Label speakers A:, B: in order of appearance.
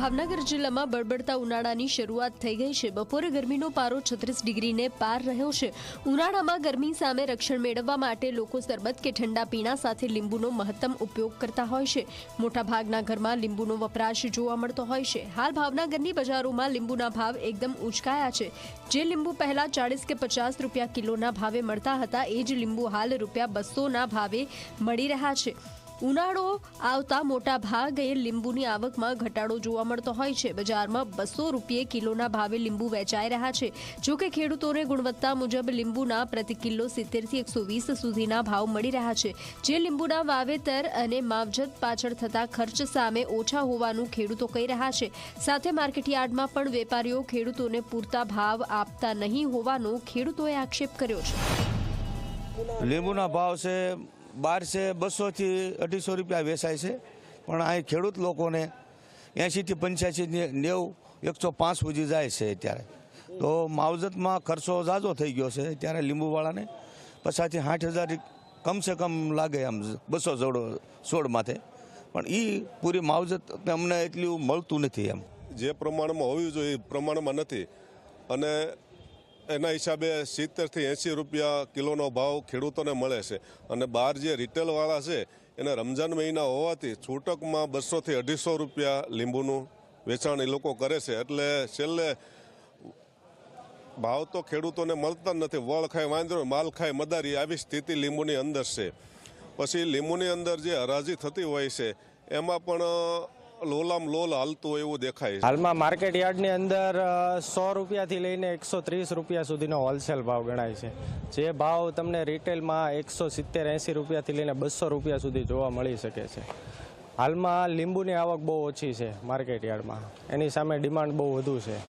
A: ભાવનગર જિલ્લામાં બળબડતા ઉનાળાની શરૂઆત થઈ ગઈ છે। બપોરે ગરમીનો પારો 36 ડિગ્રીને પાર રહ્યો છે। ઉનાળામાં ગરમી સામે રક્ષણ મેળવવા માટે લોકો શરબત કે ઠંડા પીણા સાથે લીંબુનો મહત્તમ ઉપયોગ કરતા હોય છે। મોટાભાગના ઘરમાં લીંબુનો વપરાશ જોવા મળતો હોય છે। હાલ ભાવનગરની બજારોમાં લીંબુના ભાવ એકદમ ઉંચકાયા છે। જે લીંબુ પહેલા 40 કે 50 રૂપિયા કિલોના ભાવે મળતા હતા, એ જ લીંબુ હાલ રૂપિયા 200ના ભાવે મળી રહ્યા છે। ઉનાળો આવતા મોટા ભાગે લીંબુની આવકમાં ઘટાડો જોવા મળતો હોય છે। બજારમાં 200 રૂપિયે કિલોના ભાવે લીંબુ વેચાઈ રહ્યા છે। જો કે ખેડૂતોને ગુણવત્તા મુજબ લીંબુના પ્રતિ કિલો 70 થી 120 સુધીના ભાવ મળી રહ્યા છે। જે લીંબુના વાવેતર અને માવજત પાછળ થતા ખર્ચ સામે ઓછા હોવાનું ખેડૂતો કહી રહ્યા છે। સાથે માર્કેટયાર્ડમાં પણ વેપારીઓ ખેડૂતોને પૂરતા ભાવ આપતા નહીં હોવાનો ખેડૂતોએ આક્ષેપ કર્યો છે।
B: લીંબુના ભાવ છે 12 से 200 થી 250 રૂપિયા વેચાય છે, પણ અહીં ખેડૂત લોકોને 80 થી 85, 90, 105 સુધી જાય છે। અત્યારે તો માવજતમાં ખર્ચો ઝાઝો થઈ ગયો છે। ત્યારે લીંબુવાળાને 50 થી 60,000 કમસે કમ લાગે આમ 216 માથે, પણ એ પૂરી માવજત અમને એટલું મળતું નથી। એમ
C: જે પ્રમાણમાં હોવી જોઈએ એ પ્રમાણમાં નથી, અને એના હિસાબે 70 થી 80 રૂપિયા કિલોનો ભાવ ખેડૂતોને મળે છે। અને બહાર જે રિટેલવાળા છે એને રમજાન મહિના હોવાથી છૂટકમાં 200 થી 250 રૂપિયા લીંબુનું વેચાણ એ લોકો કરે છે। એટલે છેલ્લે ભાવ તો ખેડૂતોને મળતા જ નથી। વળ ખાય વાંદરો, માલ ખાય મદારી, આવી સ્થિતિ લીંબુની અંદર છે। પછી લીંબુની અંદર જે હરાજી થતી હોય છે એમાં પણ લોલામ લોલ હાલતું એવું દેખાય છે।
D: હાલમાં માર્કેટ યાર્ડની અંદર 100 રૂપિયાથી લઈને 130 રૂપિયા સુધીનો હોલસેલ ભાવ ગણાય છે। જે ભાવ તમને રિટેલમાં 170-80 રૂપિયાથી લઈને 200 રૂપિયા સુધી જોવા મળી શકે છે। હાલમાં લીંબુની આવક બહુ ઓછી છે માર્કેટ યાર્ડમાં, એની સામે ડિમાન્ડ બહુ વધુ છે।